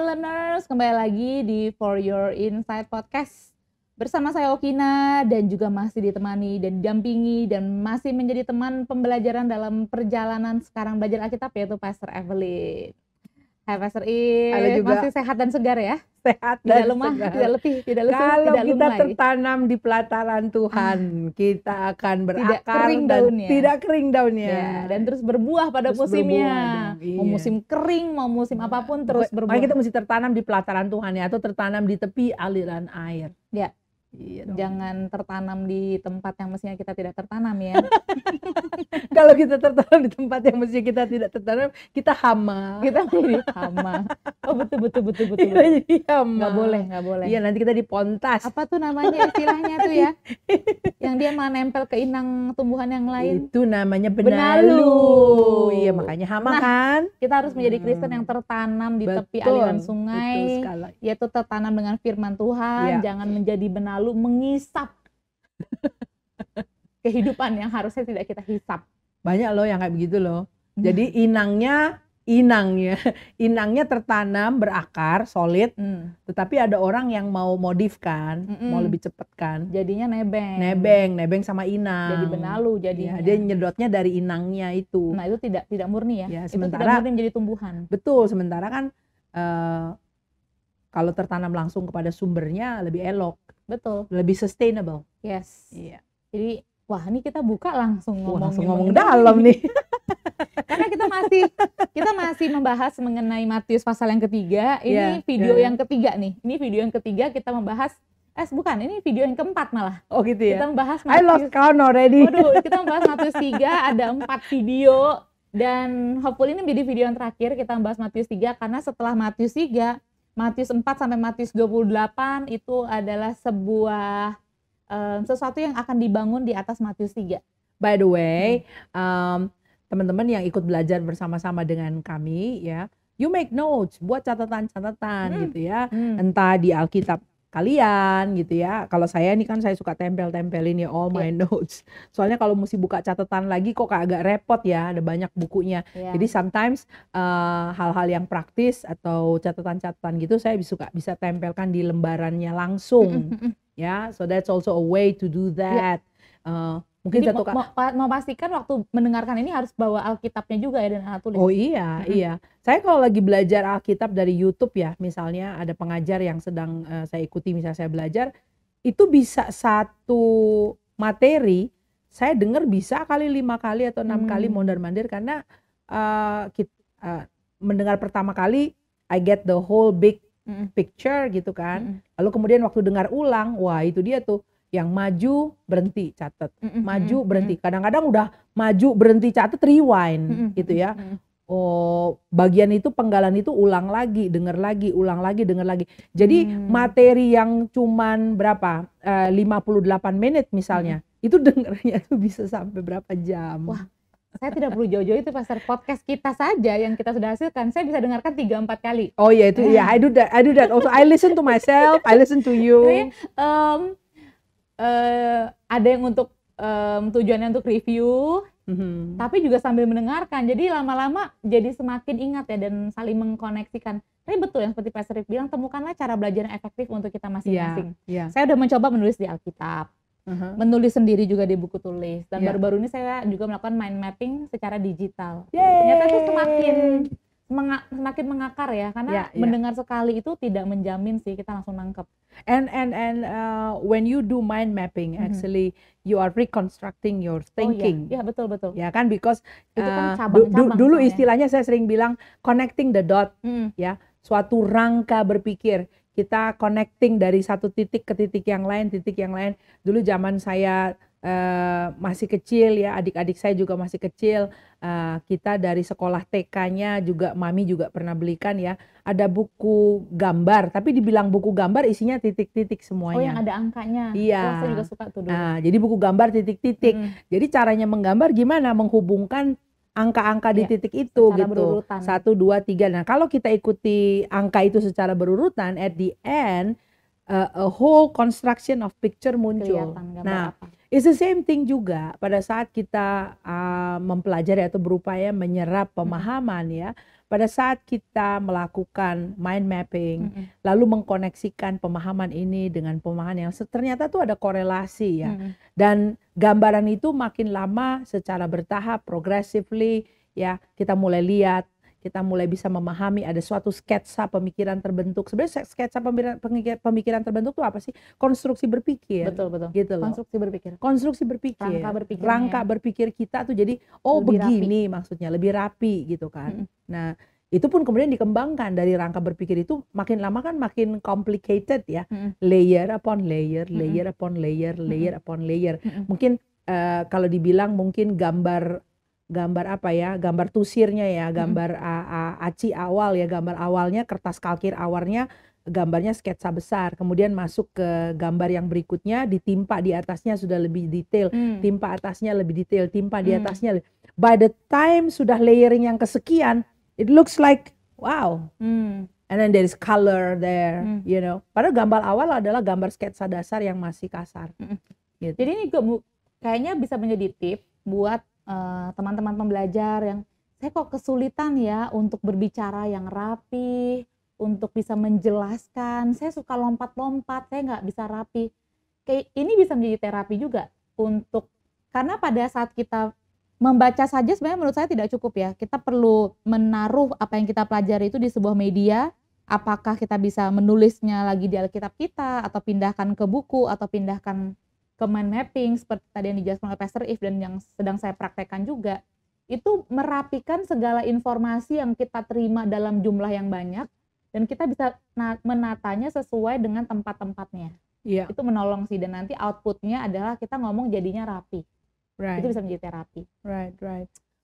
learners, kembali lagi di For Your Insight Podcast. Bersama saya Okina dan juga masih ditemani dan didampingi dan masih menjadi teman pembelajaran dalam perjalanan sekarang belajar Alkitab, yaitu Pastor Evelyn. Hai Pastor Halo juga. masih sehat dan segar ya? Sehat Tidak dan lemah, segar. tidak letih, tidak lesu, Kalau tidak kita lumai. tertanam di pelataran Tuhan, kita akan berakar kering dan daunnya. tidak kering daunnya. Ya, dan terus berbuah pada Terus musimnya. berbuah dong, Mau iya. musim kering, mau musim apapun terus berbuah. Makanya kita mesti tertanam di pelataran Tuhan ya, atau tertanam di tepi aliran air. Ya. Iya dong. Jangan tertanam di tempat yang mestinya kita tidak tertanam ya. Kalau kita tertanam di tempat yang mesti kita tidak tertanam, kita hama. Kita menjadi hama. Oh betul. Kita jadi hama. Nggak boleh. Iya, nanti kita dipontas. Apa tuh namanya istilahnya tuh ya? Yang dia malah nempel ke inang tumbuhan yang lain. Itu namanya Benalu. benalu. Iya, makanya hama Nah, kan. Kita harus menjadi Kristen yang tertanam di tepi aliran sungai, betul sekali. yaitu tertanam dengan firman Tuhan. Iya. Jangan menjadi benalu mengisap kehidupan yang harusnya tidak kita hisap. Banyak loh yang kayak begitu loh. Jadi inangnya tertanam, berakar, solid. Tetapi ada orang yang mau modifkan, mau lebih cepet kan. Jadinya nebeng Nebeng sama jadi inang. benalu jadinya. Ya, dia nyedotnya dari inangnya itu. Nah itu tidak murni ya. Ya, Itu sementara- tidak murni menjadi tumbuhan. Betul, sementara kan kalau tertanam langsung kepada sumbernya lebih elok, Betul. lebih sustainable. Yes. Iya. Jadi wah ini kita buka langsung Langsung ngomong ngomong dalam nih. Karena kita masih membahas mengenai Matius pasal yang ketiga. Ini Ya, video ya. yang ketiga nih. Ini video yang ketiga kita membahas. Bukan, ini video yang keempat malah. Oh gitu ya. Kita membahas I lost count already. Waduh, kita membahas Matius 3, ada 4 video. Dan hopefully ini menjadi video yang terakhir kita membahas Matius 3. Karena setelah Matius 3, Matius 4 sampai Matius 28 itu adalah sebuah sesuatu yang akan dibangun di atas Matius 3. By the way, teman-teman yang ikut belajar bersama-sama dengan kami ya, you make notes, buat catatan-catatan gitu ya, entah di Alkitab kalian gitu ya. Kalau saya ini kan saya suka tempel-tempelin ya all my notes. Soalnya kalau mesti buka catatan lagi kok agak repot ya, ada banyak bukunya. Yeah. Jadi sometimes hal-hal yang praktis atau catatan-catatan gitu saya bisa tempelkan di lembarannya langsung. Ya, so that's also a way to do that. Mungkin Jadi satu mau pastikan waktu mendengarkan ini harus bawa Alkitabnya juga ya dan alat tulis. Oh iya, iya. Saya kalau lagi belajar Alkitab dari YouTube ya, misalnya ada pengajar yang sedang saya ikuti, misalnya saya belajar, itu bisa satu materi, saya dengar bisa kali 5 kali atau 6 kali mondar-mandir karena mendengar pertama kali, I get the whole big picture gitu kan. Lalu kemudian waktu dengar ulang, wah itu dia tuh. Yang maju berhenti catat, maju berhenti. Kadang-kadang udah maju berhenti catat rewind gitu ya. Oh bagian itu penggalan itu ulang lagi, dengar lagi, ulang lagi, dengar lagi. Jadi materi yang cuman berapa 58 menit misalnya, itu dengarnya tuh bisa sampai berapa jam. Wah, saya tidak perlu jauh-jauh itu Pastor, podcast kita saja yang kita sudah hasilkan, saya bisa dengarkan 3-4 kali. Oh iya itu ya, I do that. Also I listen to myself, I listen to you. Jadi, ada yang untuk tujuannya untuk review, tapi juga sambil mendengarkan. Jadi lama-lama jadi semakin ingat ya dan saling mengkoneksikan. Tapi betul yang seperti Pastor Rick bilang, temukanlah cara belajar yang efektif untuk kita masing-masing. Yeah. Saya udah mencoba menulis di Alkitab, menulis sendiri juga di buku tulis. Dan baru-baru ini saya juga melakukan mind mapping secara digital. Ternyata itu semakin mengakar ya, karena mendengar sekali itu tidak menjamin sih kita langsung nangkep. And when you do mind mapping, actually you are reconstructing your thinking. Oh iya, betul. Ya kan, because itu kan cabang-cabang dulu soalnya. istilahnya saya sering bilang connecting the dot, ya, suatu rangka berpikir. Kita connecting dari satu titik ke titik yang lain. Dulu zaman saya masih kecil ya, adik-adik saya juga masih kecil, kita dari sekolah TK-nya juga mami juga pernah belikan ya, ada buku gambar, tapi dibilang buku gambar isinya titik-titik semuanya. Oh yang ada angkanya. Iya. Oh, saya juga suka tuh dulu. Nah, jadi buku gambar titik-titik. Jadi caranya menggambar gimana? Menghubungkan angka-angka di titik itu gitu. Berurutan. 1, 2, 3. Nah, kalau kita ikuti angka itu secara berurutan, at the end a whole construction of picture muncul. Kelihatan gambar Nah, apa. It's the same thing juga pada saat kita mempelajari atau berupaya menyerap pemahaman ya. Pada saat kita melakukan mind mapping, lalu mengkoneksikan pemahaman ini dengan pemahaman yang ternyata tuh ada korelasi ya. Dan gambaran itu makin lama secara bertahap, progressively ya, kita mulai lihat, kita mulai bisa memahami ada suatu sketsa pemikiran terbentuk. Sebenarnya sketsa pemikiran terbentuk itu apa sih? Konstruksi berpikir. Betul. Gitu loh. Konstruksi berpikir. Rangka berpikir kita tuh jadi lebih begini maksudnya, lebih rapi gitu kan. Nah, itu pun kemudian dikembangkan dari rangka berpikir itu makin lama kan makin complicated ya. Layer upon layer, layer upon layer, layer upon layer. Mungkin kalau dibilang mungkin gambar apa ya, gambar tusirnya ya, gambar aci awal ya, gambar awalnya kertas kalkir awalnya gambarnya sketsa besar, kemudian masuk ke gambar yang berikutnya ditimpa di atasnya sudah lebih detail, timpa atasnya lebih detail, timpa di atasnya. By the time sudah layering yang kesekian, it looks like wow. And then there is color there, you know. Padahal gambar awal adalah gambar sketsa dasar yang masih kasar. Gitu. Jadi ini kayaknya bisa menjadi tip buat teman-teman pembelajar yang saya kok kesulitan ya untuk berbicara yang rapi, untuk bisa menjelaskan, saya suka lompat-lompat, saya nggak bisa rapi. Kayak ini bisa menjadi terapi juga karena pada saat kita membaca saja sebenarnya menurut saya tidak cukup ya. Kita perlu menaruh apa yang kita pelajari itu di sebuah media. Apakah kita bisa menulisnya lagi di Alkitab kita, atau pindahkan ke buku, atau pindahkan ke mind mapping seperti tadi yang dijelaskan oleh Pastor If dan yang sedang saya praktekkan juga. Itu merapikan segala informasi yang kita terima dalam jumlah yang banyak dan kita bisa menatanya sesuai dengan tempat-tempatnya. Itu menolong sih, dan nanti outputnya adalah kita ngomong jadinya rapi. Itu bisa menjadi terapi.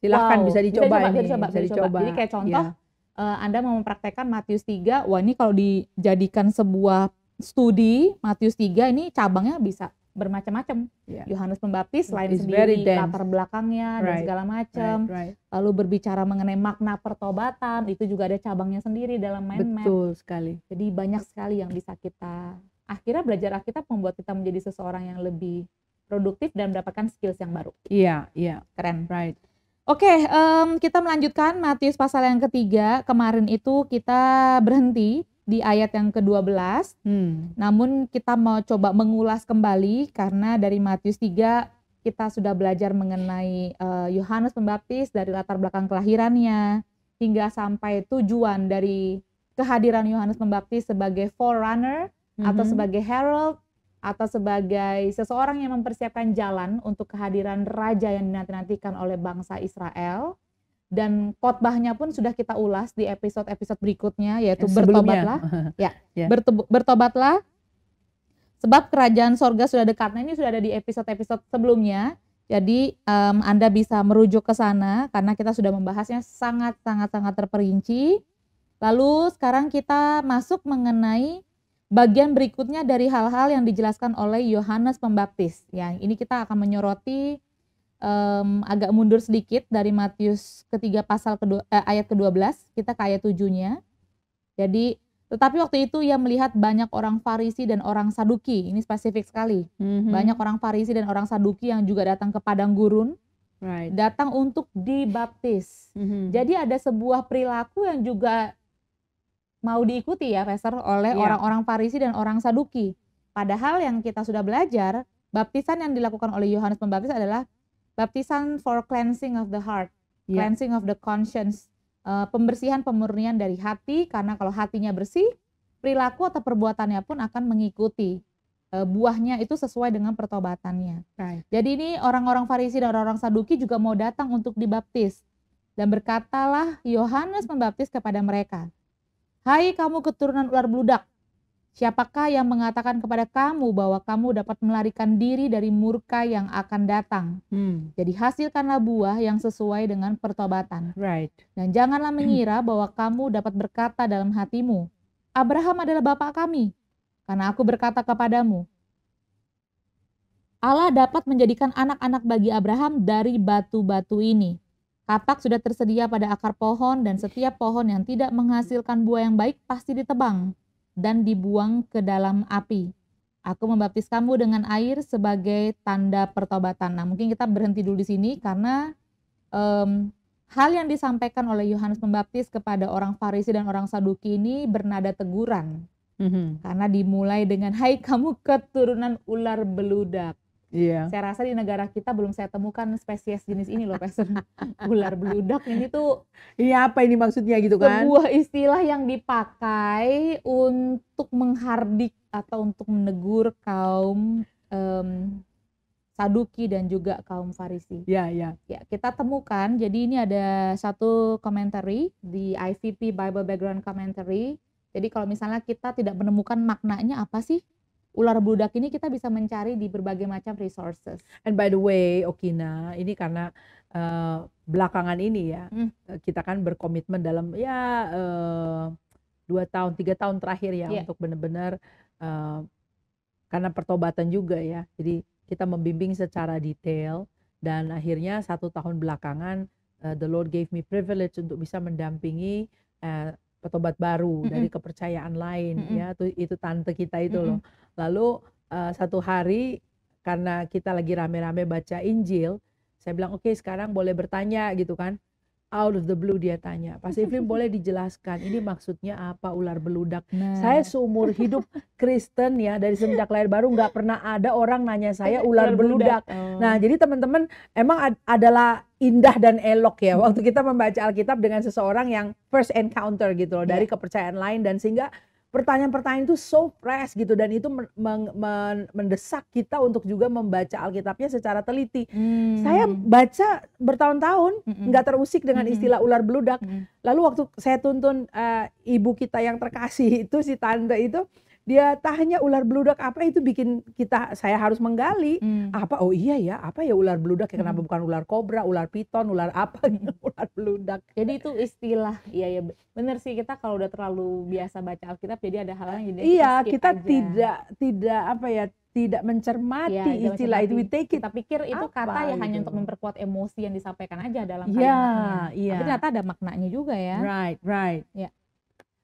Silahkan bisa dicoba. Bisa dicoba. Jadi kayak contoh, Anda mau mempraktekkan Matius 3, wah ini kalau dijadikan sebuah studi Matius 3 ini cabangnya bisa bermacam-macam. Yohanes Pembaptis lain sendiri, latar belakangnya dan segala macam. Lalu berbicara mengenai makna pertobatan, itu juga ada cabangnya sendiri dalam mind map. Betul sekali. Jadi banyak sekali yang bisa kita, akhirnya belajar Alkitab membuat kita menjadi seseorang yang lebih produktif dan mendapatkan skills yang baru. Keren. Oke, kita melanjutkan Matius pasal yang ketiga. Kemarin itu kita berhenti di ayat yang ke-12. Namun kita mau coba mengulas kembali karena dari Matius 3 kita sudah belajar mengenai Yohanes Pembaptis dari latar belakang kelahirannya hingga sampai tujuan dari kehadiran Yohanes Pembaptis sebagai forerunner atau sebagai herald atau sebagai seseorang yang mempersiapkan jalan untuk kehadiran raja yang dinanti-nantikan oleh bangsa Israel. Dan khotbahnya pun sudah kita ulas di episode-episode berikutnya, yaitu bertobatlah. Bertobatlah sebab kerajaan sorga sudah dekat. Nah, ini sudah ada di episode-episode sebelumnya. Jadi Anda bisa merujuk ke sana karena kita sudah membahasnya sangat terperinci. Lalu sekarang kita masuk mengenai bagian berikutnya dari hal-hal yang dijelaskan oleh Yohanes Pembaptis. Ya, ini kita akan menyoroti agak mundur sedikit dari Matius ketiga pasal ayat ke-12, kita ke ayat 7-nya. Jadi, tetapi waktu itu ia melihat banyak orang Farisi dan orang Saduki. Ini spesifik sekali. Banyak orang Farisi dan orang Saduki yang juga datang ke padang gurun, datang untuk dibaptis. Jadi ada sebuah perilaku yang juga mau diikuti ya, Pastor, oleh orang-orang Farisi dan orang Saduki. Padahal yang kita sudah belajar, baptisan yang dilakukan oleh Yohanes Pembaptis adalah baptisan for cleansing of the heart, cleansing of the conscience, pembersihan pemurnian dari hati, karena kalau hatinya bersih, perilaku atau perbuatannya pun akan mengikuti buahnya itu sesuai dengan pertobatannya. Jadi ini orang-orang Farisi dan orang-orang Saduki juga mau datang untuk dibaptis. Dan berkatalah Yohanes Pembaptis kepada mereka, "Hai kamu keturunan ular bludak, siapakah yang mengatakan kepada kamu bahwa kamu dapat melarikan diri dari murka yang akan datang? Jadi hasilkanlah buah yang sesuai dengan pertobatan. Dan janganlah mengira bahwa kamu dapat berkata dalam hatimu, Abraham adalah bapak kami. Karena aku berkata kepadamu, Allah dapat menjadikan anak-anak bagi Abraham dari batu-batu ini. Kapak sudah tersedia pada akar pohon, dan setiap pohon yang tidak menghasilkan buah yang baik pasti ditebang dan dibuang ke dalam api. Aku membaptis kamu dengan air sebagai tanda pertobatan. Nah, mungkin kita berhenti dulu di sini karena hal yang disampaikan oleh Yohanes Pembaptis kepada orang Farisi dan orang Saduki ini bernada teguran. Karena dimulai dengan, hai kamu keturunan ular beludak. Saya rasa di negara kita belum saya temukan spesies jenis ini loh, Pastor. Ular beludak ini tuh. Iya, apa ini maksudnya gitu kan? Sebuah istilah yang dipakai untuk menghardik atau untuk menegur kaum Saduki dan juga kaum Farisi. Ya, kita temukan, jadi ini ada satu commentary di IVP Bible Background Commentary. Jadi kalau misalnya kita tidak menemukan maknanya apa sih ular beludak ini, kita bisa mencari di berbagai macam resources. And by the way, Okina, ini karena belakangan ini ya, kita kan berkomitmen dalam 2 tahun, 3 tahun terakhir ya, untuk benar-benar karena pertobatan juga ya. Jadi kita membimbing secara detail dan akhirnya 1 tahun belakangan the Lord gave me privilege untuk bisa mendampingi petobat baru dari kepercayaan lain ya, itu tante kita itu loh. Lalu satu hari karena kita lagi rame-rame baca Injil, saya bilang oke, sekarang boleh bertanya gitu kan. Out of the blue dia tanya, Pas Evelyn boleh dijelaskan ini maksudnya apa ular beludak? Saya seumur hidup Kristen ya, dari semenjak lahir baru nggak pernah ada orang nanya saya ular beludak. Nah jadi teman-teman, emang adalah indah dan elok ya waktu kita membaca Alkitab dengan seseorang yang first encounter gitu loh, dari kepercayaan lain, dan sehingga pertanyaan-pertanyaan itu so fresh gitu, dan itu mendesak kita untuk juga membaca Alkitabnya secara teliti. Saya baca bertahun-tahun nggak terusik dengan istilah ular beludak. Lalu waktu saya tuntun ibu kita yang terkasih itu, si tante itu, dia tanya ular beludak apa, itu bikin saya harus menggali apa, oh iya ya, apa ya ular beludak ya, kenapa bukan ular kobra, ular piton, ular apa gitu, ular beludak. Jadi itu istilah, iya bener sih, kita kalau udah terlalu biasa baca Alkitab jadi ada hal yang jadi kita tidak apa ya, tidak mencermati istilah itu, we take it. Kita pikir itu kata ya hanya untuk memperkuat emosi yang disampaikan aja dalam kalimatnya. Tapi ternyata ada maknanya juga ya. Right. Ya.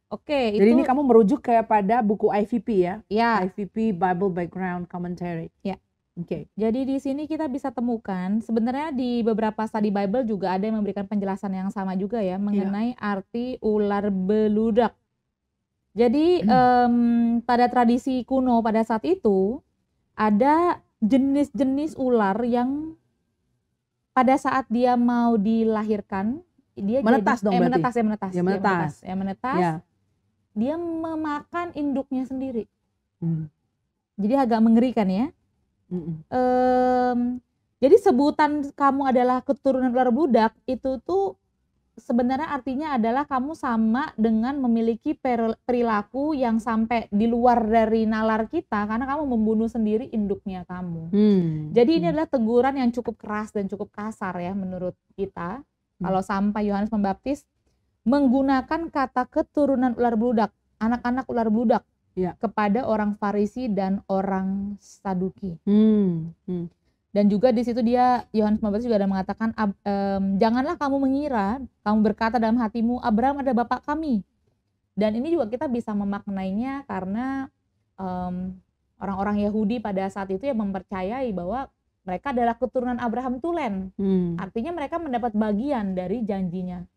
Oke, jadi ini kamu merujuk kepada buku IVP ya? Ya. IVP Bible Background Commentary. Ya. Oke. Jadi di sini kita bisa temukan sebenarnya di beberapa study Bible juga ada yang memberikan penjelasan yang sama juga ya mengenai arti ular beludak. Jadi pada tradisi kuno pada saat itu ada jenis-jenis ular yang pada saat dia mau dilahirkan dia menetas menetas. Ya. Dia memakan induknya sendiri. Jadi agak mengerikan ya. Jadi sebutan kamu adalah keturunan ular beludak itu tuh sebenarnya artinya adalah kamu sama dengan memiliki perilaku yang sampai di luar dari nalar kita karena kamu membunuh sendiri induknya kamu. Jadi ini adalah teguran yang cukup keras dan cukup kasar ya menurut kita. Kalau sampai Yohanes Pembaptis menggunakan kata keturunan ular beludak, anak-anak ular beludak kepada orang Farisi dan orang Saduki. Dan juga di situ Yohanes Pembaptis juga ada mengatakan, janganlah kamu mengira, kamu berkata dalam hatimu, Abraham ada bapak kami. Dan ini juga kita bisa memaknainya karena orang-orang Yahudi pada saat itu yang mempercayai bahwa mereka adalah keturunan Abraham tulen. Artinya mereka mendapat bagian dari janjinya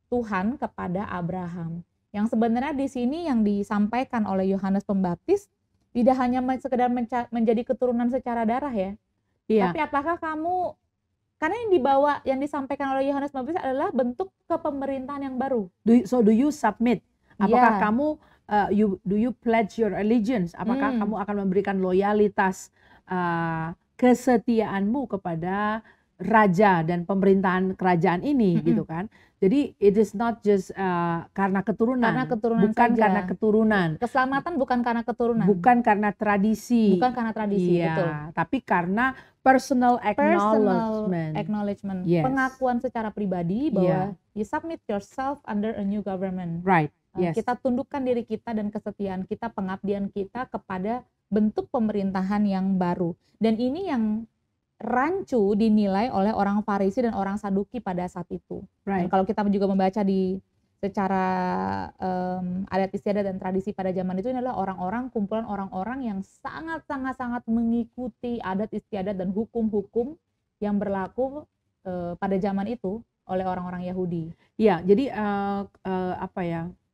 Tuhan kepada Abraham. Yang sebenarnya di sini yang disampaikan oleh Yohanes Pembaptis tidak hanya sekedar menjadi keturunan secara darah ya. Tapi apakah kamu, karena yang disampaikan oleh Yohanes Pembaptis adalah bentuk kepemerintahan yang baru. Do you submit? Apakah kamu do you pledge your allegiance? Apakah kamu akan memberikan loyalitas kesetiaanmu kepada raja dan pemerintahan kerajaan ini gitu kan. Jadi it is not just karena keturunan bukan saja. Karena keturunan. Keselamatan bukan karena keturunan. Bukan karena tradisi. Betul. Tapi karena personal acknowledgement. Yes. Pengakuan secara pribadi bahwa you submit yourself under a new government. Right. Yes. Kita tundukkan diri kita dan kesetiaan kita, pengabdian kita kepada bentuk pemerintahan yang baru. Dan ini yang rancu dinilai oleh orang Farisi dan orang Saduki pada saat itu. Dan kalau kita juga membaca di secara adat istiadat dan tradisi pada zaman itu adalah orang-orang, kumpulan orang-orang yang sangat mengikuti adat istiadat dan hukum-hukum yang berlaku pada zaman itu oleh orang-orang Yahudi. Ya, jadi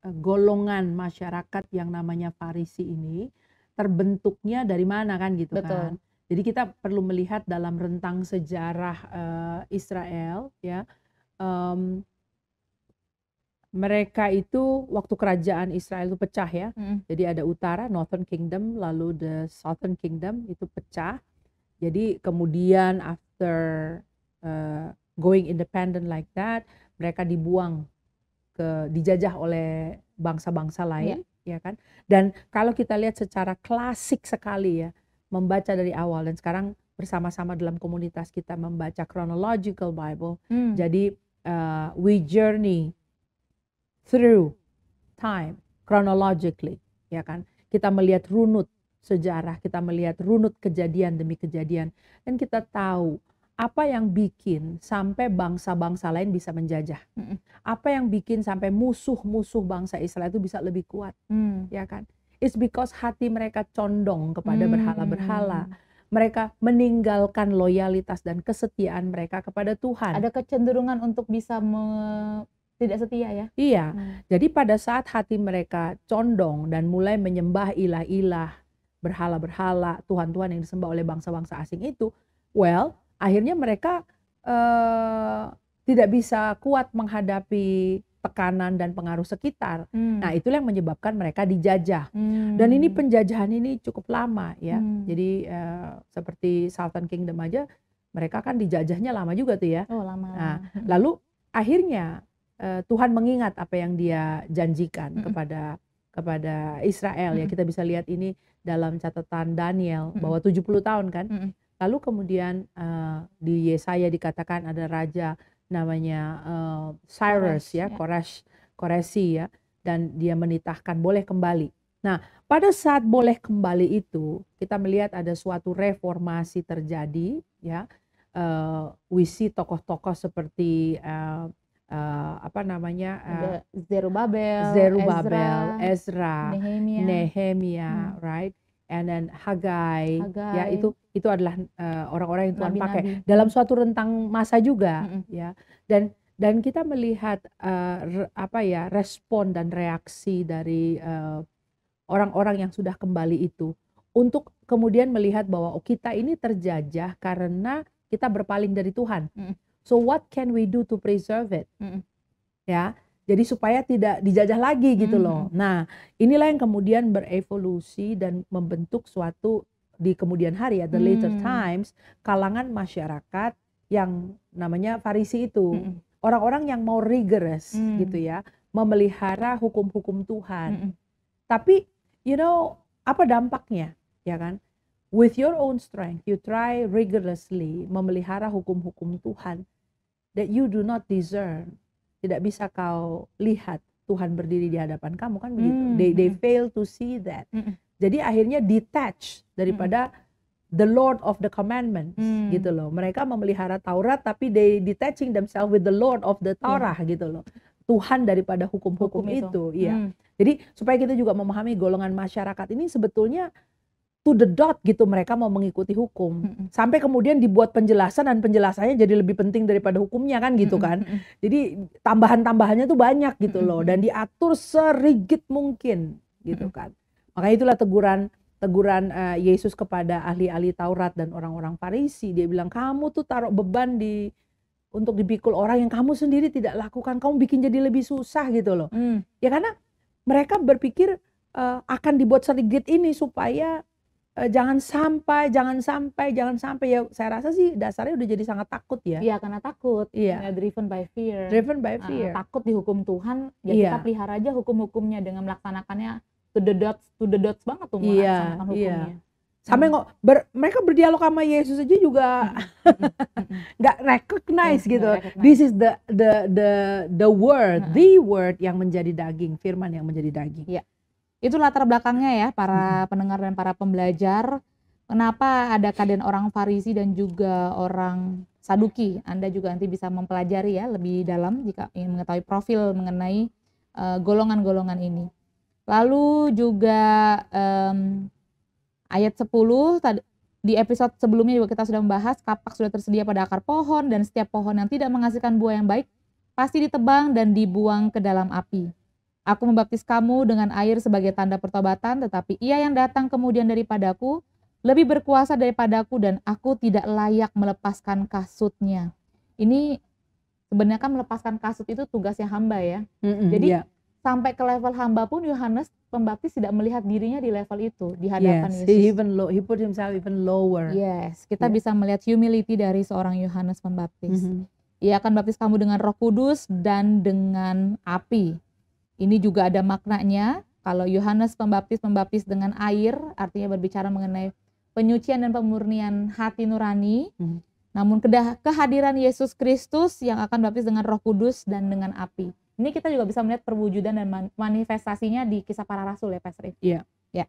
golongan masyarakat yang namanya Farisi ini terbentuknya dari mana kan gitu kan. Betul. Jadi kita perlu melihat dalam rentang sejarah Israel ya. Mereka itu waktu kerajaan Israel itu pecah ya. Jadi ada utara, Northern Kingdom, lalu the Southern Kingdom itu pecah. Jadi kemudian after going independent like that, mereka dijajah oleh bangsa-bangsa lain, ya kan? Dan kalau kita lihat secara klasik sekali ya, membaca dari awal, dan sekarang bersama-sama dalam komunitas kita membaca chronological Bible. Jadi we journey through time chronologically, ya kan? Kita melihat runut sejarah, kita melihat runut kejadian demi kejadian, dan kita tahu apa yang bikin sampai bangsa-bangsa lain bisa menjajah. Apa yang bikin sampai musuh-musuh bangsa Israel itu bisa lebih kuat, ya kan? It's because hati mereka condong kepada berhala-berhala. Mereka meninggalkan loyalitas dan kesetiaan mereka kepada Tuhan. Ada kecenderungan untuk bisa tidak setia ya? Iya, jadi pada saat hati mereka condong dan mulai menyembah ilah-ilah, berhala-berhala, Tuhan-Tuhan yang disembah oleh bangsa-bangsa asing itu, akhirnya mereka tidak bisa kuat menghadapi tekanan dan pengaruh sekitar. Nah, itulah yang menyebabkan mereka dijajah. Dan ini penjajahan ini cukup lama ya. Jadi seperti Southern Kingdom aja, mereka kan dijajahnya lama juga tuh ya. Oh, lama. Nah, lalu akhirnya Tuhan mengingat apa yang Dia janjikan kepada Israel ya. Kita bisa lihat ini dalam catatan Daniel bahwa 70 tahun kan. Lalu kemudian di Yesaya dikatakan ada raja namanya Cyrus ya, Koresi ya, dan dia menitahkan boleh kembali. Nah, pada saat boleh kembali itu kita melihat ada suatu reformasi terjadi ya. We see tokoh-tokoh seperti Zerubabel, Ezra, Nehemia, right? And then Hagai. Ya, itu adalah orang-orang yang Tuhan pakai dalam suatu rentang masa juga ya. Dan kita melihat respon dan reaksi dari orang-orang yang sudah kembali itu untuk kemudian melihat bahwa kita ini terjajah karena kita berpaling dari Tuhan. So what can we do to preserve it? Ya, jadi supaya tidak dijajah lagi gitu loh. Nah, inilah yang kemudian berevolusi dan membentuk suatu di kemudian hari ya, the later times, kalangan masyarakat yang namanya Farisi itu. Orang-orang yang mau rigorous gitu ya, memelihara hukum-hukum Tuhan. Tapi apa dampaknya, ya kan? With your own strength, you try rigorously memelihara hukum-hukum Tuhan that you do not discern. Tidak bisa kau lihat Tuhan berdiri di hadapan kamu kan begitu. They fail to see that. Jadi akhirnya detach daripada the Lord of the commandments gitu loh. Mereka memelihara Taurat tapi they detaching themselves with the Lord of the Torah gitu loh. Tuhan daripada hukum-hukum itu. Iya. Jadi supaya kita juga memahami golongan masyarakat ini sebetulnya to the dot gitu, mereka mau mengikuti hukum. Sampai kemudian dibuat penjelasan dan penjelasannya jadi lebih penting daripada hukumnya kan gitu kan. Jadi tambahan-tambahannya tuh banyak gitu loh, dan diatur serigid mungkin gitu kan. Makanya itulah teguran Yesus kepada ahli-ahli Taurat dan orang-orang Farisi. Dia bilang, kamu tuh taruh beban untuk dipikul orang yang kamu sendiri tidak lakukan, kamu bikin jadi lebih susah gitu loh. Ya karena mereka berpikir akan dibuat serigid ini supaya jangan sampai ya. Saya rasa sih dasarnya udah jadi sangat takut ya. Iya, karena takut. Iya. Driven by fear. Takut dihukum Tuhan, ya kita pelihara aja hukum-hukumnya dengan melaksanakannya to the dots banget tuh melaksanakan hukumnya. Sampai mereka berdialog sama Yesus aja juga nggak recognize gitu. This is the word, the word yang menjadi daging, firman yang menjadi daging. Iya. Itu latar belakangnya ya para pendengar dan para pembelajar. Kenapa ada kaden orang Farisi dan juga orang Saduki. Anda juga nanti bisa mempelajari ya lebih dalam jika ingin mengetahui profil mengenai golongan-golongan ini. Lalu juga ayat 10 tadi di episode sebelumnya juga kita sudah membahas kapak sudah tersedia pada akar pohon dan setiap pohon yang tidak menghasilkan buah yang baik pasti ditebang dan dibuang ke dalam api. Aku membaptis kamu dengan air sebagai tanda pertobatan, tetapi Ia yang datang kemudian daripadaku lebih berkuasa daripadaku dan aku tidak layak melepaskan kasutnya. Ini sebenarnya kan melepaskan kasut itu tugasnya hamba ya. Jadi sampai ke level hamba pun Yohanes Pembaptis tidak melihat dirinya di level itu di hadapan Yesus. He put himself even lower. Yes, kita bisa melihat humility dari seorang Yohanes Pembaptis. Ia akan baptis kamu dengan Roh Kudus dan dengan api. Ini juga ada maknanya. Kalau Yohanes Pembaptis membaptis dengan air, artinya berbicara mengenai penyucian dan pemurnian hati nurani. Namun kehadiran Yesus Kristus yang akan baptis dengan Roh Kudus dan dengan api. Ini kita juga bisa melihat perwujudan dan manifestasinya di Kisah Para Rasul ya, Pastor If. Iya. Ya.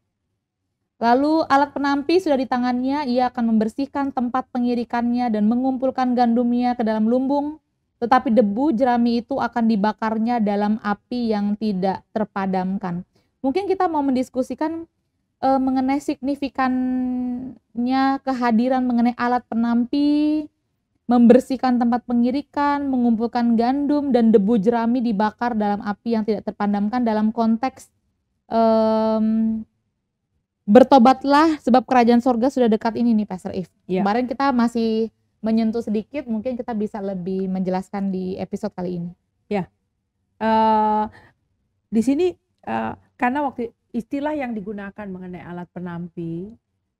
Lalu alat penampi sudah di tangannya, ia akan membersihkan tempat pengirikannya dan mengumpulkan gandumnya ke dalam lumbung. Tetapi debu jerami itu akan dibakarnya dalam api yang tidak terpadamkan. Mungkin kita mau mendiskusikan mengenai signifikannya kehadiran mengenai alat penampi, membersihkan tempat pengirikan, mengumpulkan gandum dan debu jerami dibakar dalam api yang tidak terpadamkan dalam konteks bertobatlah sebab kerajaan sorga sudah dekat ini nih Pastor If. Kemarin kita masih menyentuh sedikit, mungkin kita bisa lebih menjelaskan di episode kali ini. Di sini karena waktu istilah yang digunakan mengenai alat penampi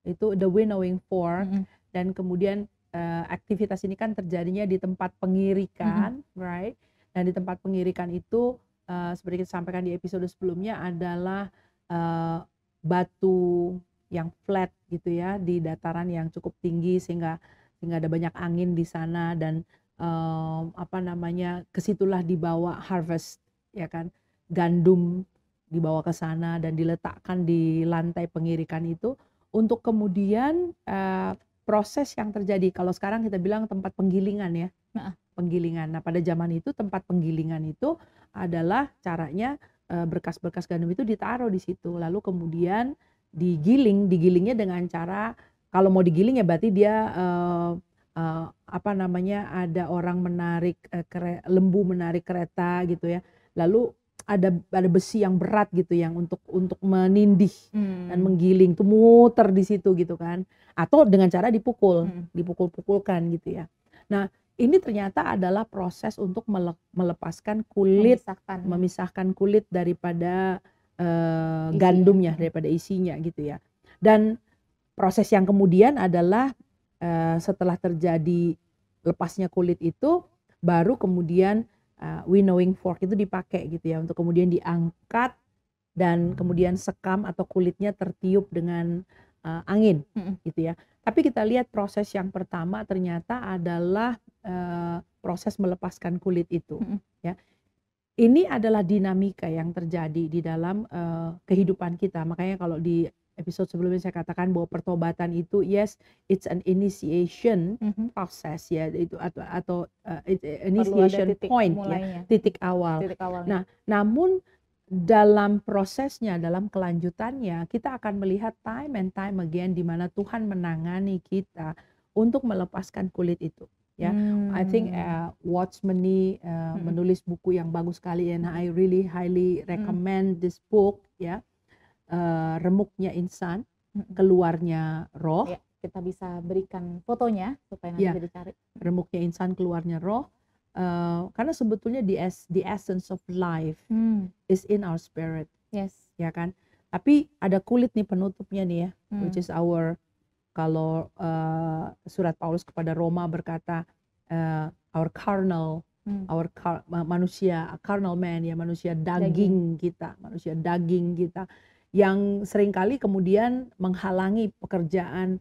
itu the winnowing fork, dan kemudian aktivitas ini kan terjadinya di tempat pengirikan, right? Dan di tempat pengirikan itu seperti kita sampaikan di episode sebelumnya adalah batu yang flat gitu ya, di dataran yang cukup tinggi sehingga ada banyak angin di sana, dan kesitulah dibawa harvest ya kan, gandum dibawa ke sana dan diletakkan di lantai pengirikan itu untuk kemudian proses yang terjadi. Kalau sekarang kita bilang tempat penggilingan ya, penggilingan. Nah pada zaman itu tempat penggilingan itu adalah caranya berkas-berkas gandum itu ditaruh di situ, lalu kemudian digilingnya dengan cara, kalau mau digiling ya berarti dia ada orang menarik lembu menarik kereta gitu ya, lalu ada besi yang berat gitu yang untuk menindih dan menggiling tuh, muter di situ gitu kan, atau dengan cara dipukul-pukulkan gitu ya. Nah ini ternyata adalah proses untuk melepaskan kulit, memisahkan kulit daripada gandumnya, daripada isinya gitu ya. Dan proses yang kemudian adalah setelah terjadi lepasnya kulit itu, baru kemudian winnowing fork itu dipakai gitu ya, untuk kemudian diangkat dan kemudian sekam atau kulitnya tertiup dengan angin gitu ya. Tapi kita lihat proses yang pertama ternyata adalah proses melepaskan kulit itu ya. Ini adalah dinamika yang terjadi di dalam kehidupan kita. Makanya kalau di episode sebelumnya saya katakan bahwa pertobatan itu yes, it's an initiation process ya, itu atau initiation point ya, titik awal. Nah, namun dalam prosesnya, dalam kelanjutannya kita akan melihat time and time again di mana Tuhan menangani kita untuk melepaskan kulit itu. Ya, I think Watchman Nee menulis buku yang bagus sekali, and I really highly recommend this book ya. Remuknya insan, keluarnya roh. Ya, kita bisa berikan fotonya supaya nanti bisa dicari. Remuknya insan, keluarnya roh. Karena sebetulnya the essence of life is in our spirit. Yes. Ya kan? Tapi ada kulit nih penutupnya nih ya, which is kalau surat Paulus kepada Roma berkata our carnal, manusia carnal man ya, manusia daging kita, manusia daging kita yang seringkali kemudian menghalangi pekerjaan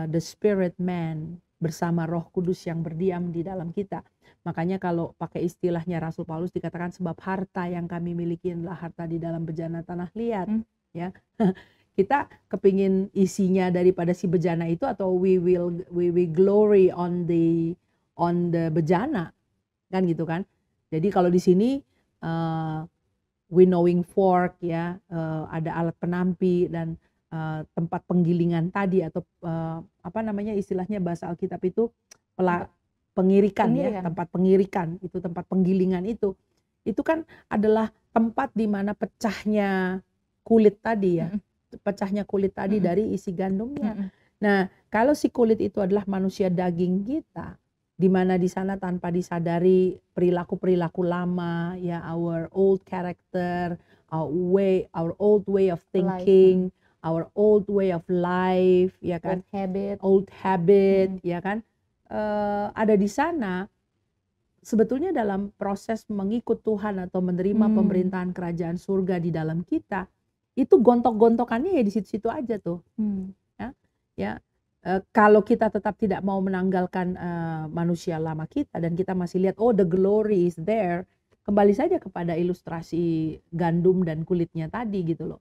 the spirit man bersama Roh Kudus yang berdiam di dalam kita. Makanya kalau pakai istilahnya Rasul Paulus dikatakan sebab harta yang kami miliki adalah harta di dalam bejana tanah liat ya. Kita kepingin isinya daripada si bejana itu, atau we will glory on the bejana kan gitu kan. Jadi kalau di sini winnowing fork ya, ada alat penampi dan tempat penggilingan tadi atau apa namanya istilahnya bahasa Alkitab itu pengirikan ya, tempat pengirikan itu, tempat penggilingan itu kan adalah tempat di mana pecahnya kulit tadi ya, pecahnya kulit tadi dari isi gandumnya. Nah, kalau si kulit itu adalah manusia daging kita, di mana di sana tanpa disadari perilaku-perilaku lama ya, our old character, our old way of thinking, our old way of life ya kan, old habit ya kan, ada di sana. Sebetulnya dalam proses mengikut Tuhan atau menerima pemerintahan kerajaan surga di dalam kita, itu gontok-gontokannya ya di situ-situ aja tuh. Kalau kita tetap tidak mau menanggalkan manusia lama kita dan kita masih lihat the glory is there, kembali saja kepada ilustrasi gandum dan kulitnya tadi gitu loh.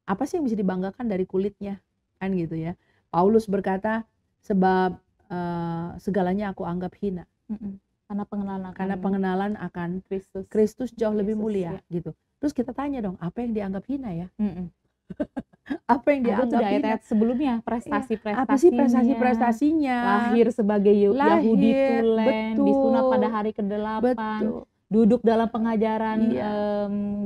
Apa sih yang bisa dibanggakan dari kulitnya kan gitu ya. Paulus berkata, sebab segalanya aku anggap hina. Karena pengenalan akan Kristus jauh lebih mulia gitu. Terus kita tanya dong, apa yang dianggap hina ya? Apa yang dianggap hina? Sebelumnya prestasi-prestasinya. Apa sih prestasi-prestasinya? Lahir sebagai Yahudi tulen, disunat pada hari ke-8. Duduk dalam pengajaran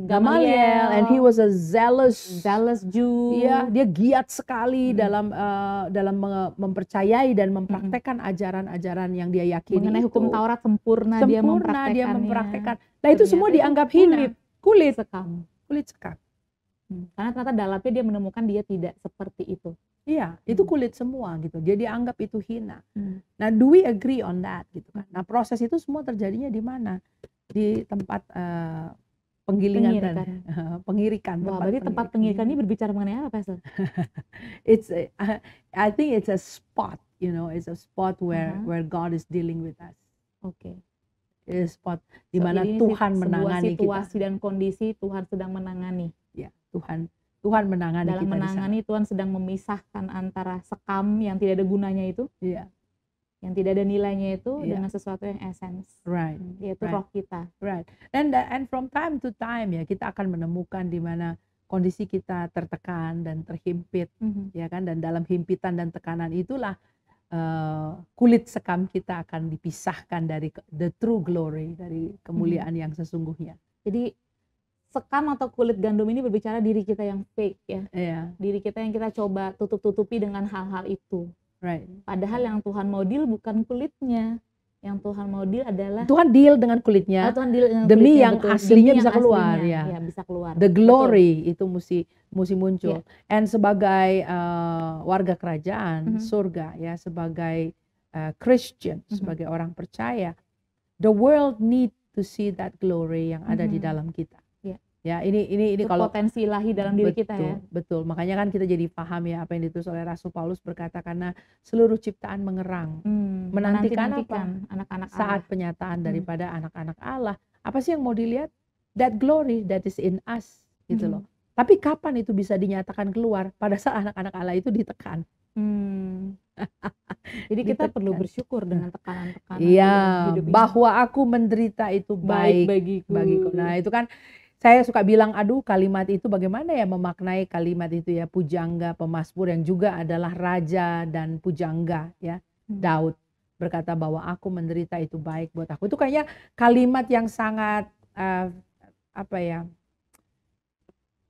Gamaliel, and he was a zealous Jew. Ya, dia giat sekali dalam mempercayai dan mempraktekkan ajaran-ajaran yang dia yakini. Mengenai hukum Taurat sempurna dia mempraktekkan. Nah, itu semua dianggap hina. Kulit sekam. Karena ternyata dalamnya dia menemukan dia tidak seperti itu. Iya, itu kulit semua gitu. Dia dianggap itu hina. Nah, do we agree on that gitu kan? Nah, proses itu semua terjadinya di mana? Di tempat penggilingan dan pengirikan. Wah, berarti tempat pengirikan ini berbicara mengenai apa, Pastor? I think it's a spot, it's a spot where God is dealing with us. Oke. It's a spot di mana Tuhan menangani kita. Situasi dan kondisi Tuhan sedang menangani. Ya, Tuhan menangani dalam kita. Dalam menangani Tuhan sedang memisahkan antara sekam yang tidak ada gunanya itu. Iya. Yang tidak ada nilainya itu dengan sesuatu yang essence, yaitu roh kita. And from time to time ya kita akan menemukan di mana kondisi kita tertekan dan terhimpit, ya kan? Dan dalam himpitan dan tekanan itulah kulit sekam kita akan dipisahkan dari the true glory, dari kemuliaan yang sesungguhnya. Jadi sekam atau kulit gandum ini berbicara diri kita yang fake ya, diri kita yang kita coba tutup-tutupi dengan hal-hal itu. Padahal yang Tuhan mau deal bukan kulitnya, yang Tuhan mau deal adalah Tuhan deal dengan kulitnya, demi yang aslinya bisa keluar ya. Bisa keluar. The glory itu mesti muncul. And sebagai warga kerajaan surga ya, sebagai Christian, sebagai orang percaya, the world need to see that glory yang ada di dalam kita. Ya, ini kalau potensi ilahi dalam diri kita ya. Betul. Makanya kan kita jadi paham ya apa yang ditulis oleh Rasul Paulus berkata, karena seluruh ciptaan mengerang, menantikan apa? Anak-anak saat penyataan daripada anak-anak Allah. Apa sih yang mau dilihat? That glory that is in us gitu loh. Tapi kapan itu bisa dinyatakan keluar? Pada saat anak-anak Allah itu ditekan. Jadi kita perlu bersyukur dengan tekanan-tekanan. Iya, bahwa aku menderita itu baik bagiku. Nah, itu kan saya suka bilang, aduh kalimat itu bagaimana ya memaknai kalimat itu ya, pujangga, pemazmur yang juga adalah raja dan pujangga ya. Daud berkata bahwa aku menderita itu baik buat aku. Itu kayaknya kalimat yang sangat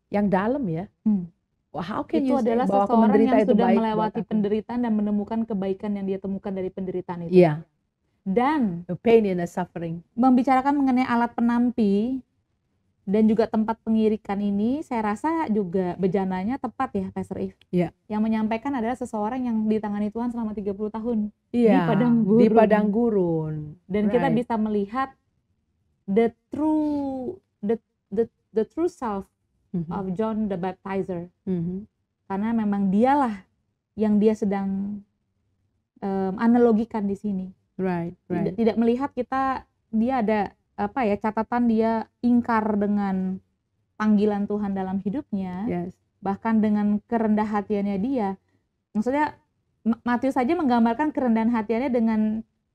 yang dalam ya. How can itu you adalah bahwa aku seseorang menderita yang itu sudah baik melewati penderitaan dan menemukan kebaikan yang dia temukan dari penderitaan itu. Iya. Dan the pain and the suffering. Membicarakan mengenai alat penampi dan juga tempat pengirikan ini, saya rasa juga bejananya tepat ya, Pastor If. Iya. Yang menyampaikan adalah seseorang yang ditangani Tuhan selama 30 tahun. Iya, di padang gurun. Dan kita bisa melihat the true self of John the Baptizer. Karena memang dialah yang dia sedang analogikan di sini. Tidak melihat dia ada catatan dia ingkar dengan panggilan Tuhan dalam hidupnya, bahkan dengan kerendah hatiannya dia. Maksudnya Matius saja menggambarkan kerendahan hatiannya dengan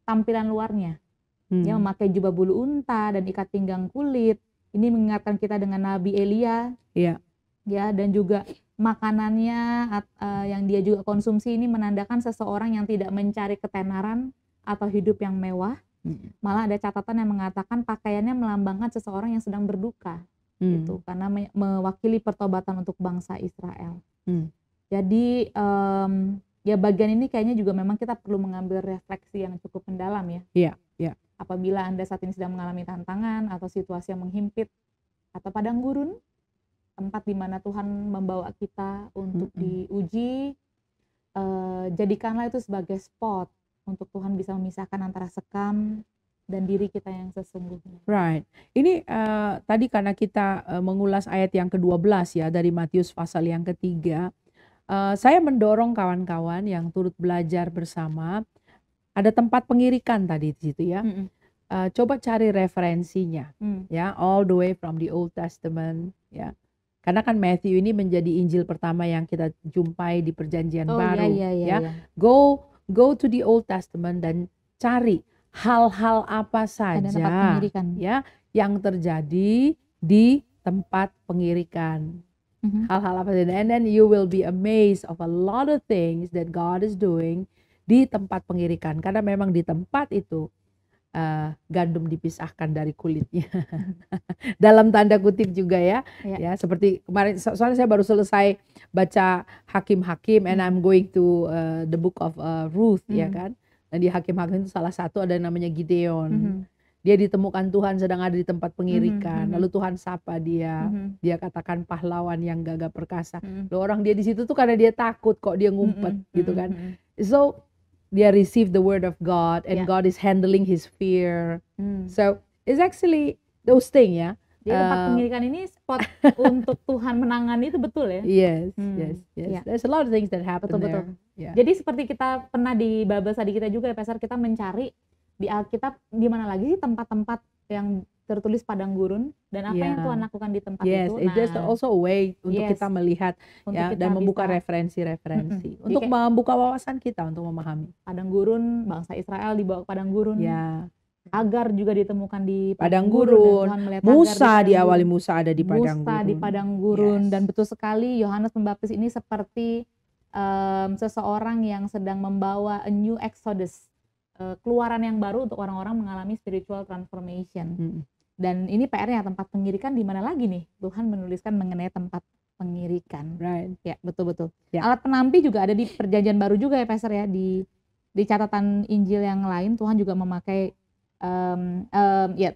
tampilan luarnya. Dia memakai jubah bulu unta dan ikat pinggang kulit, Ini mengingatkan kita dengan Nabi Elia. Iya. Ya, dan juga makanannya yang dia juga konsumsi ini menandakan seseorang yang tidak mencari ketenaran atau hidup yang mewah. Malah ada catatan yang mengatakan pakaiannya melambangkan seseorang yang sedang berduka. Gitu, karena mewakili pertobatan untuk bangsa Israel. Jadi ya bagian ini kayaknya juga memang kita perlu mengambil refleksi yang cukup mendalam ya. Iya, iya. Apabila Anda saat ini sedang mengalami tantangan atau situasi yang menghimpit atau padang gurun, tempat di mana Tuhan membawa kita untuk diuji, jadikanlah itu sebagai spot untuk Tuhan bisa memisahkan antara sekam dan diri kita yang sesungguhnya. Right. Ini tadi karena kita mengulas ayat yang ke-12 ya dari Matius pasal yang ketiga, saya mendorong kawan-kawan yang turut belajar bersama, ada tempat pengirikan tadi di situ ya. Coba cari referensinya ya, all the way from the Old Testament ya. Karena kan Matthew ini menjadi Injil pertama yang kita jumpai di Perjanjian Baru ya. Go to the Old Testament dan cari hal-hal apa saja ya yang terjadi di tempat pengirikan. Hal-hal apa saja, and then you will be amazed of a lot of things that God is doing di tempat pengirikan. Karena memang di tempat itu gandum dipisahkan dari kulitnya. Dalam tanda kutip juga ya. Ya, seperti kemarin soalnya saya baru selesai baca Hakim-Hakim and I'm going to the book of Ruth ya kan. Dan di Hakim-Hakim itu salah satu ada yang namanya Gideon. Dia ditemukan Tuhan sedang ada di tempat pengirikan. Lalu Tuhan sapa dia. Dia katakan pahlawan yang gagah perkasa. Lalu orang dia di situ tuh karena dia takut kok dia ngumpet gitu kan. So dia receive the word of God and God is handling his fear. So it's actually those things ya. Jadi tempat pengirikan ini spot untuk Tuhan menangani itu betul ya? Yes. There's a lot of things that happen betul. there. Yeah. Jadi seperti kita pernah di Bible study kita juga ya Pastor, kita mencari di Alkitab di mana lagi sih tempat-tempat yang tertulis padang gurun dan apa yang Tuhan lakukan di tempat itu. Nah, it's also a way untuk kita melihat ya dan membuka referensi-referensi untuk membuka wawasan kita untuk memahami. Padang gurun, bangsa Israel dibawa ke padang gurun. Agar juga ditemukan di padang gurun. Musa di awali Musa ada di padang gurun. Di padang gurun dan betul sekali Yohanes Pembaptis ini seperti seseorang yang sedang membawa a new exodus, keluaran yang baru untuk orang-orang mengalami spiritual transformation. Dan ini PR-nya tempat pengirikan di mana lagi nih? Tuhan menuliskan mengenai tempat pengirikan. Right. Ya, betul-betul. Alat penampi juga ada di Perjanjian Baru juga ya, Pastor ya. Di catatan Injil yang lain Tuhan juga memakai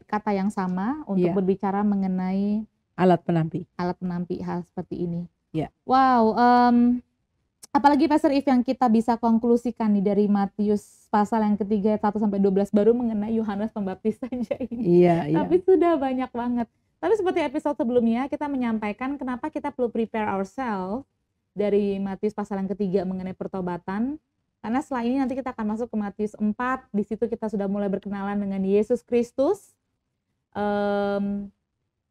kata yang sama untuk berbicara mengenai alat penampi. Alat penampi hal seperti ini. Wow. Apalagi Pastor If yang kita bisa konklusikan nih dari Matius pasal yang ketiga 1-12 baru mengenai Yohanes Pembaptis saja ini. Tapi sudah banyak banget. Tapi seperti episode sebelumnya kita menyampaikan kenapa kita perlu prepare ourselves dari Matius pasal yang ketiga mengenai pertobatan. Karena setelah ini nanti kita akan masuk ke Matius 4. Di situ kita sudah mulai berkenalan dengan Yesus Kristus.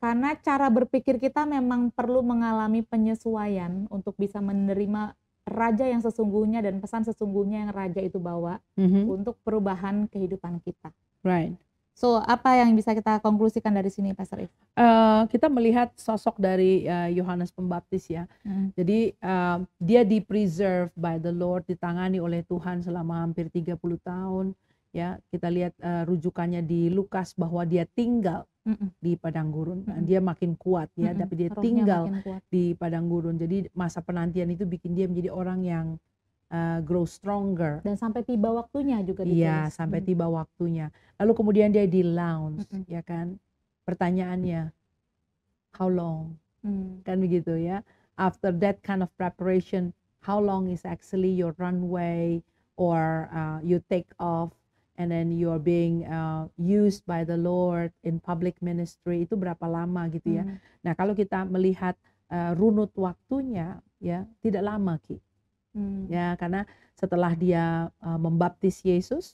Karena cara berpikir kita memang perlu mengalami penyesuaian untuk bisa menerima raja yang sesungguhnya dan pesan sesungguhnya yang raja itu bawa untuk perubahan kehidupan kita. Right. So apa yang bisa kita konklusikan dari sini, Pastor If? Kita melihat sosok dari Yohanes Pembaptis ya. Jadi dia di-preserve by the Lord, ditangani oleh Tuhan selama hampir 30 tahun. Ya, kita lihat rujukannya di Lukas bahwa dia tinggal di padang gurun. Dia makin kuat ya, tapi dia tinggal di padang gurun. Jadi masa penantian itu bikin dia menjadi orang yang grow stronger. Dan sampai tiba waktunya juga ditulis. Iya, sampai tiba waktunya. Lalu kemudian dia di-launch, ya kan. Pertanyaannya, how long? Kan begitu ya. After that kind of preparation, how long is actually your runway or you take off and then you're being used by the Lord in public ministry, itu berapa lama gitu ya. Nah, kalau kita melihat runut waktunya ya tidak lama Ki. Ya, karena setelah dia membaptis Yesus,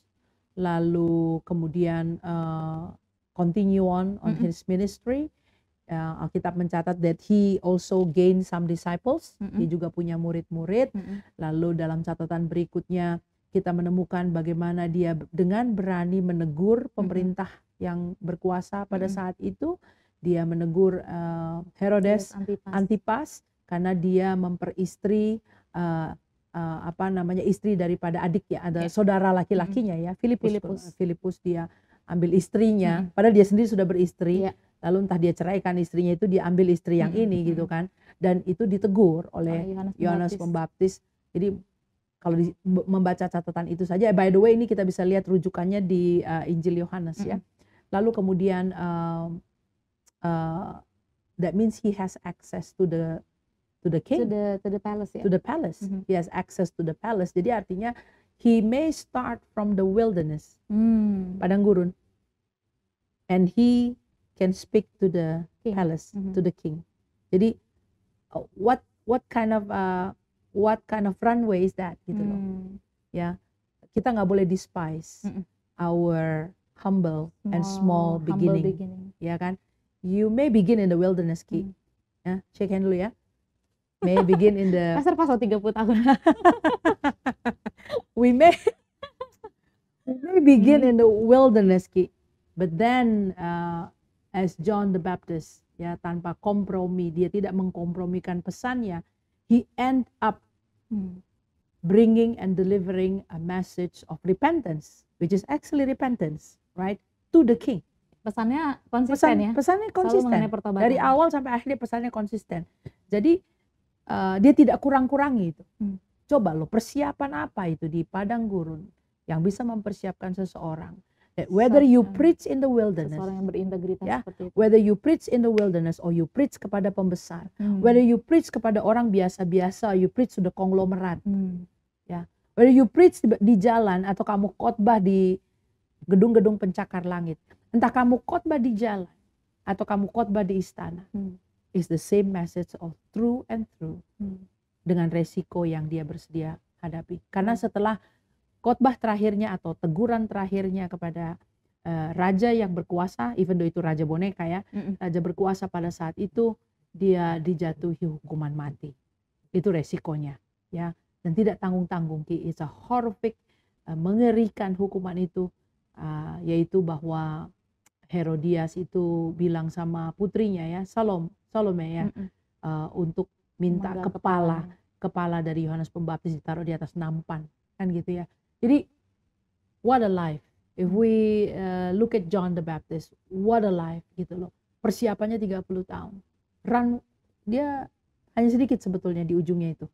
lalu kemudian continue on his ministry, Alkitab mencatat that he also gained some disciples. Dia juga punya murid-murid. Lalu dalam catatan berikutnya kita menemukan bagaimana dia dengan berani menegur pemerintah yang berkuasa pada saat itu, dia menegur Herodes Antipas. Antipas karena dia memperistri istri daripada adik ya, ada saudara laki-lakinya ya, Filipus dia ambil istrinya, padahal dia sendiri sudah beristri, lalu entah dia ceraikan istrinya itu, dia ambil istri yang ini gitu kan, dan itu ditegur oleh Yohanes Pembaptis. Jadi kalau membaca catatan itu saja, by the way ini kita bisa lihat rujukannya di Injil Yohanes ya. Lalu kemudian that means he has access to the king, to the palace ya. To the palace. He has access to the palace. Jadi artinya he may start from the wilderness, padang gurun, and he can speak to the palace, to the king. Jadi what kind of runway is that gitu loh. Ya, kita nggak boleh despise our humble and small beginning. Ya kan? You may begin in the wilderness, Ki. Ya, shake hand dulu ya. May begin in the Pastor pas 30 tahun. we may begin in the wilderness, Ki. But then as John the Baptist, ya, tanpa kompromi, dia tidak mengkompromikan pesannya, he end up bringing and delivering a message of repentance, which is actually repentance, right, to the king. Pesannya konsisten. Pesannya konsisten. Dari awal sampai akhir pesannya konsisten. Jadi dia tidak kurang-kurangi itu. Coba lo, persiapan apa itu di padang gurun yang bisa mempersiapkan seseorang. Whether you preach in the wilderness, seseorang yang berintegritas ya, seperti itu. Whether you preach in the wilderness or you preach kepada pembesar, whether you preach kepada orang biasa-biasa, you preach to the konglomerat, ya, whether you preach di jalan atau kamu khotbah di gedung-gedung pencakar langit, entah kamu khotbah di jalan atau kamu khotbah di istana, is the same message of true and true, dengan resiko yang dia bersedia hadapi. Karena setelah khotbah terakhirnya atau teguran terakhirnya kepada raja yang berkuasa, even though itu raja boneka ya, raja berkuasa pada saat itu, dia dijatuhi hukuman mati. Itu resikonya, ya, dan tidak tanggung-tanggung. It's a horrific, mengerikan hukuman itu, yaitu bahwa Herodias itu bilang sama putrinya ya, Salome ya, untuk minta kepala dari Yohanes Pembaptis ditaruh di atas nampan, kan gitu ya. Jadi what a life. If we look at John the Baptist, what a life gitu loh. Persiapannya 30 tahun. Dia hanya sedikit sebetulnya di ujungnya itu.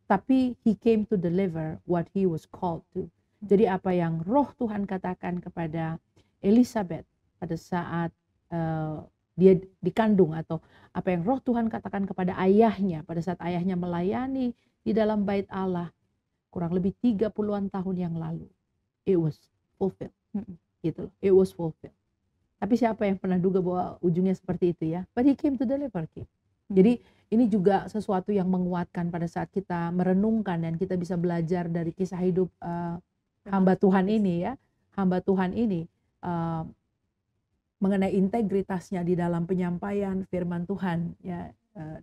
Tapi he came to deliver what he was called to. Jadi apa yang Roh Tuhan katakan kepada Elizabeth pada saat dia dikandung, atau apa yang Roh Tuhan katakan kepada ayahnya pada saat ayahnya melayani di dalam bait Allah kurang lebih 30-an tahun yang lalu, it was fulfilled, gitu loh, it was fulfilled. Tapi siapa yang pernah duga bahwa ujungnya seperti itu ya? But he came to deliver. Jadi ini juga sesuatu yang menguatkan pada saat kita merenungkan dan kita bisa belajar dari kisah hidup hamba Tuhan ini ya, hamba Tuhan ini mengenai integritasnya di dalam penyampaian firman Tuhan ya,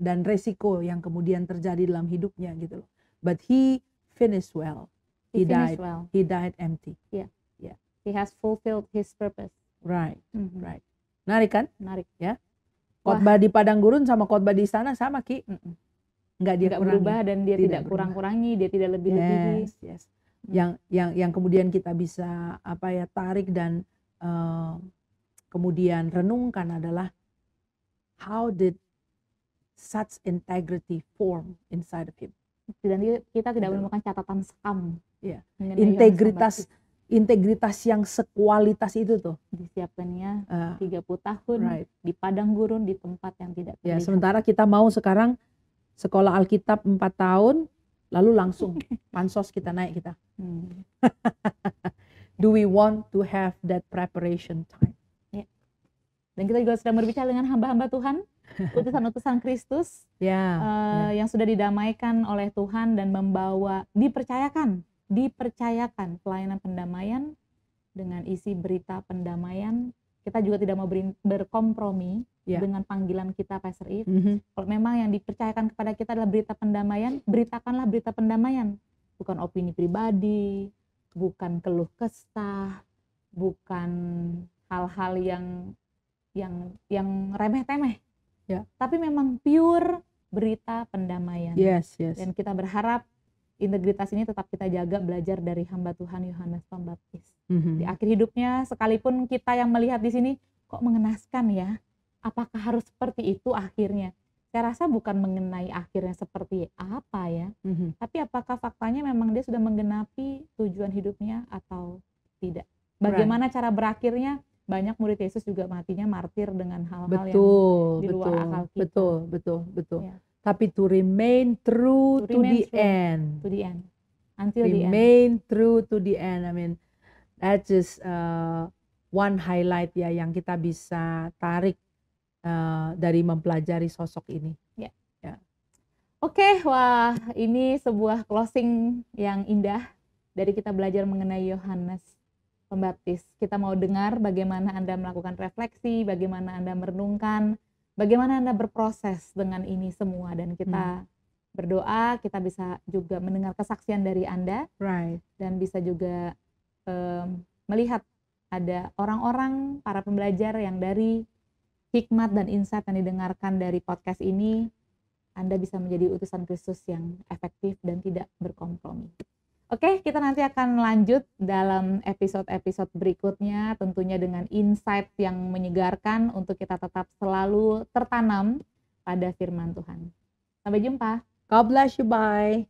dan resiko yang kemudian terjadi dalam hidupnya gitu loh. But he finished well. He died empty. Yeah. He has fulfilled his purpose. Right. Right. Menarik kan? Menarik ya. Khotbah di padang gurun sama khotbah di istana sama, Ki. Nggak berubah dan dia tidak kurang-kurangi, dia tidak lebih-lebihi. Yes. Yang kemudian kita bisa tarik dan kemudian renungkan adalah how did such integrity form inside of him. Dan kita tidak menemukan catatan sekam. Yeah. Integritas yang sekualitas itu tuh. Disiapkannya 30 tahun di padang gurun di tempat yang tidak terlihat. Ya, sementara kita mau sekarang sekolah Alkitab 4 tahun, lalu langsung pansos kita naik kita. Do we want to have that preparation time? Ya. Dan kita juga sedang berbicara dengan hamba-hamba Tuhan, utusan-utusan Kristus yang sudah didamaikan oleh Tuhan dan dipercayakan pelayanan pendamaian dengan isi berita pendamaian. Kita juga tidak mau berkompromi dengan panggilan kita, Pastor Eve. Kalau memang yang dipercayakan kepada kita adalah berita pendamaian, beritakanlah berita pendamaian, bukan opini pribadi, bukan keluh kesah, bukan hal-hal yang yang remeh-temeh. Ya. Tapi memang pure berita pendamaian. Yes. Dan kita berharap integritas ini tetap kita jaga, belajar dari hamba Tuhan Yohanes Pembaptis. Di akhir hidupnya, sekalipun kita yang melihat di sini kok mengenaskan ya, apakah harus seperti itu akhirnya? Saya rasa bukan mengenai akhirnya seperti apa ya, tapi apakah faktanya memang dia sudah menggenapi tujuan hidupnya atau tidak. Bagaimana cara berakhirnya? Banyak murid Yesus juga matinya martir dengan hal-hal yang di luar akal kita. Betul. Ya. Tapi to remain true to the end. To the end. Until the end. Remain true to the end. I mean, that's just one highlight ya yang kita bisa tarik dari mempelajari sosok ini. Ya. Oke, wah ini sebuah closing yang indah dari kita belajar mengenai Yohanes Pembaptis. Kita mau dengar bagaimana Anda melakukan refleksi, bagaimana Anda merenungkan, bagaimana Anda berproses dengan ini semua, dan kita berdoa kita bisa juga mendengar kesaksian dari Anda, dan bisa juga melihat ada orang-orang, para pembelajar yang dari hikmat dan insight yang didengarkan dari podcast ini, Anda bisa menjadi utusan Kristus yang efektif dan tidak berkompromi. Oke, kita nanti akan lanjut dalam episode-episode berikutnya, tentunya dengan insight yang menyegarkan untuk kita tetap selalu tertanam pada firman Tuhan. Sampai jumpa. God bless you, bye.